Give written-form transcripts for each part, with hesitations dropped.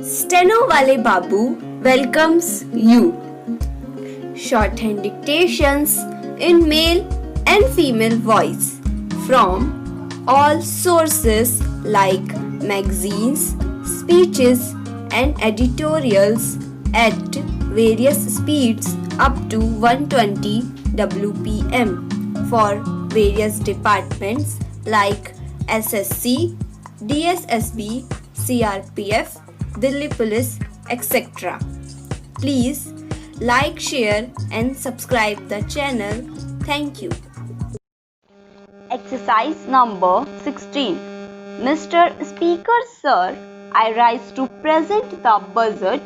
Steno Wale Babu welcomes you. Shorthand dictations in male and female voice from all sources like magazines, speeches, and editorials at various speeds up to 120 WPM for various departments like SSC, DSSB, CRPF, Delhi Police, etc. Please like, share and subscribe the channel. Thank you. Exercise number 16. Mr. Speaker Sir, I rise to present the budget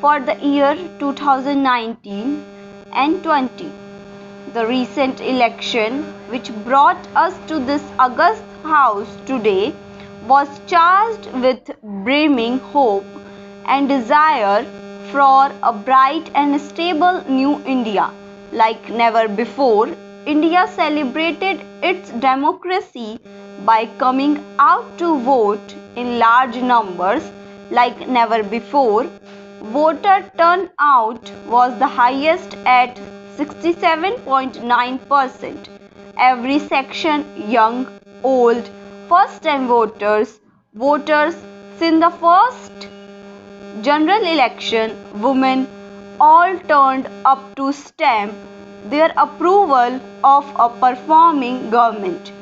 for the year 2019 and 20. The recent election which brought us to this august house today was charged with brimming hope and desire for a bright and stable new India. Like never before, India celebrated its democracy by coming out to vote in large numbers. Like never before, voter turnout was the highest at 67.9%. Every section, young, old, first-time voters since the first general election, women, all turned up to stamp their approval of a performing government.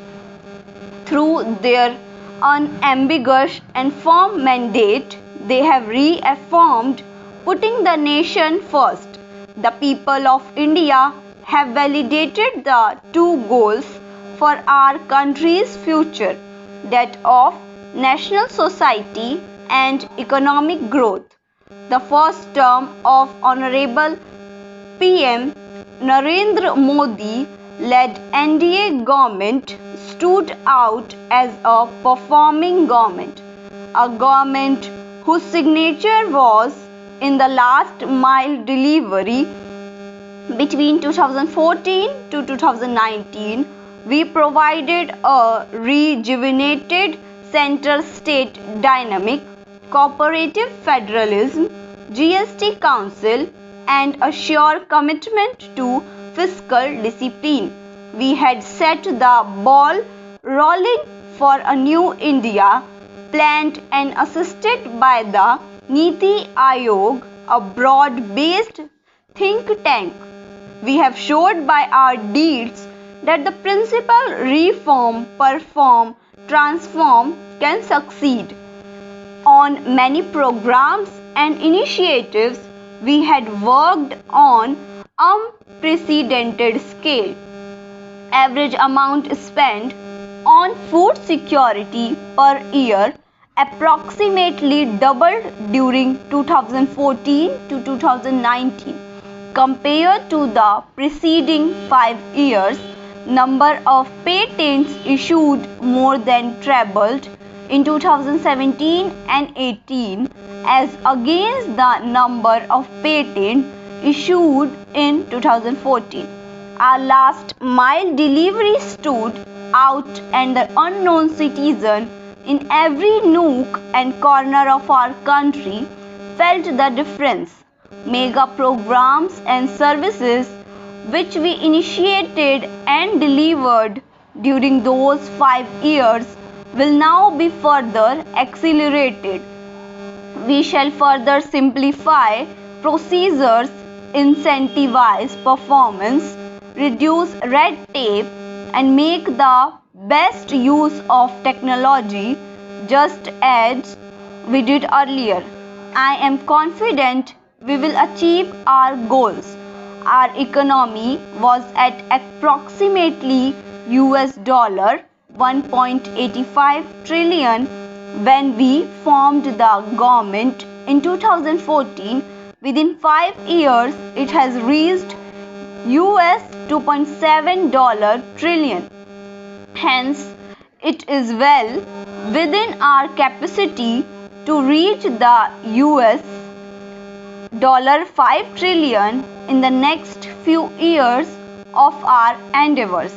Through their unambiguous and firm mandate, they have reaffirmed putting the nation first. The people of India have validated the two goals for our country's future, that of national society and economic growth. The first term of Honorable PM Narendra Modi led NDA government stood out as a performing government, a government whose signature was in the last mile delivery. Between 2014 to 2019, we provided a rejuvenated center-state dynamic, cooperative federalism, GST Council, and a sure commitment to fiscal discipline. We had set the ball rolling for a new India, planned and assisted by the Niti Aayog, a broad-based think tank. We have showed by our deeds that the principle reform, perform, transform can succeed. On many programs and initiatives, we had worked on unprecedented scale. Average amount spent on food security per year approximately doubled during 2014 to 2019 compared to the preceding 5 years. Number of patents issued more than trebled in 2017 and 18 as against the number of patents issued in 2014. Our last mile delivery stood out and the unknown citizen in every nook and corner of our country felt the difference. Mega programs and services which we initiated and delivered during those 5 years will now be further accelerated. We shall further simplify procedures, incentivize performance, reduce red tape, and make the best use of technology just as we did earlier. I am confident we will achieve our goals. Our economy was at approximately $1.85 trillion when we formed the government in 2014. Within 5 years, it has reached $2.7 trillion. Hence, it is well within our capacity to reach the $5 trillion in the next few years of our endeavors.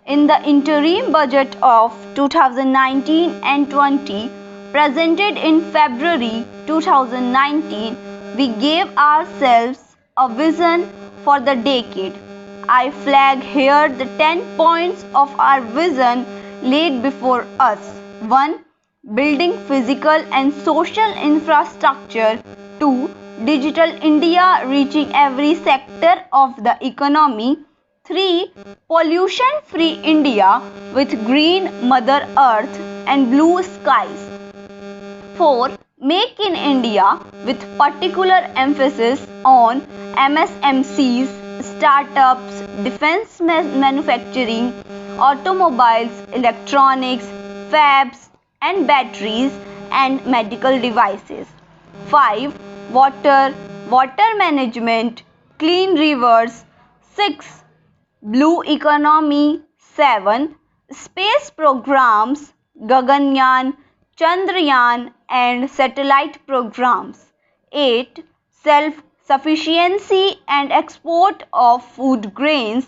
In the interim budget of 2019 and 20, presented in February 2019, we gave ourselves a vision for the decade. I flag here the 10 points of our vision laid before us. 1. Building physical and social infrastructure. 2. Digital India reaching every sector of the economy. 3. Pollution-free India with green Mother Earth and blue skies. 4. Make in India with particular emphasis on MSMCs, startups, defense manufacturing, automobiles, electronics, fabs and batteries and medical devices. 5. Water management, clean rivers. 6. Blue economy. 7. Space programs, Gaganyaan, Chandrayaan and satellite programs. 8. Self-sufficiency and export of food grains,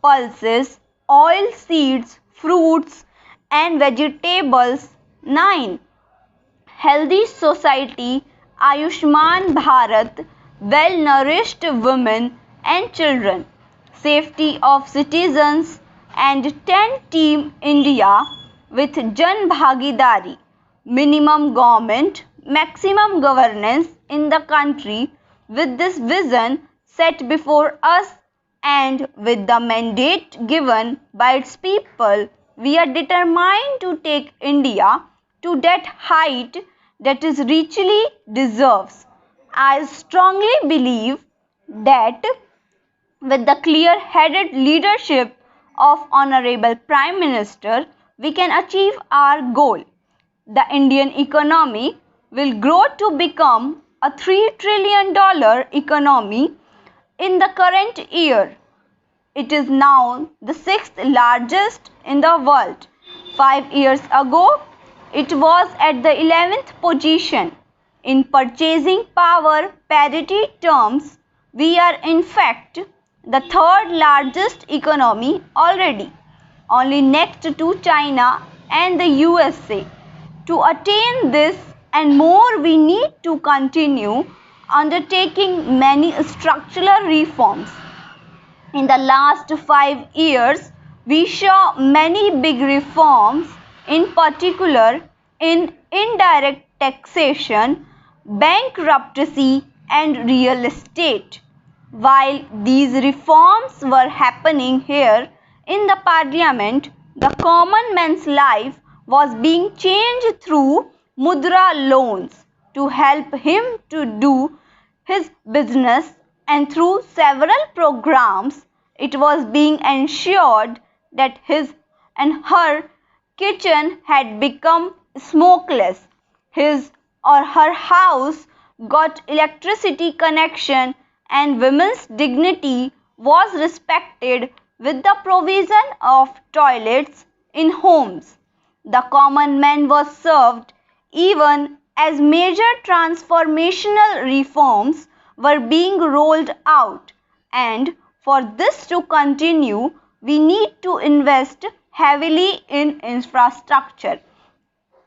pulses, oil seeds, fruits and vegetables. 9. Healthy society, Ayushman Bharat, well-nourished women and children, safety of citizens, and 10 Team India with Jan Bhagidari, minimum government, maximum governance in the country. With this vision set before us and with the mandate given by its people, we are determined to take India to that height that it richly deserves. I strongly believe that with the clear-headed leadership of Honorable Prime Minister, we can achieve our goal. The Indian economy will grow to become a $3 trillion economy in the current year. It is now the 6th largest in the world. 5 years ago, it was at the 11th position. In purchasing power parity terms, we are in fact the 3rd largest economy already, only next to China and the USA. To attain this and more, we need to continue undertaking many structural reforms. In the last 5 years, we saw many big reforms, in particular in indirect taxation, bankruptcy and real estate. While these reforms were happening here in the parliament, the common man's life was being changed through mudra loans to help him to do his business, and through several programs it was being ensured that his and her kitchen had become smokeless. His or her house got electricity connection and women's dignity was respected with the provision of toilets in homes. The common man was served even as major transformational reforms were being rolled out, and for this to continue, we need to invest heavily in infrastructure,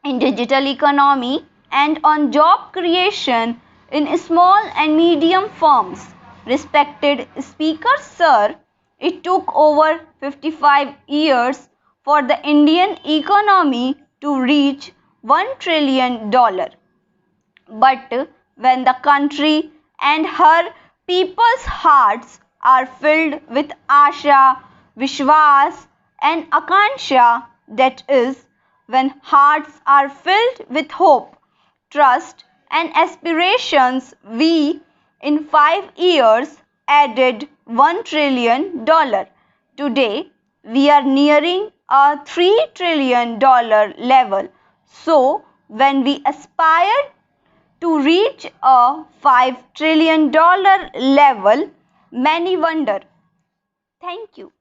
in digital economy and on job creation in small and medium firms. Respected Speaker Sir, it took over 55 years for the Indian economy to reach $1 trillion. But when the country and her people's hearts are filled with Asha, Vishwas and Akanksha, that is, when hearts are filled with hope, trust and aspirations, we in 5 years added $1 trillion. Today, we are nearing a $3 trillion level. So, when we aspire to reach a $5 trillion level, many wonder. Thank you.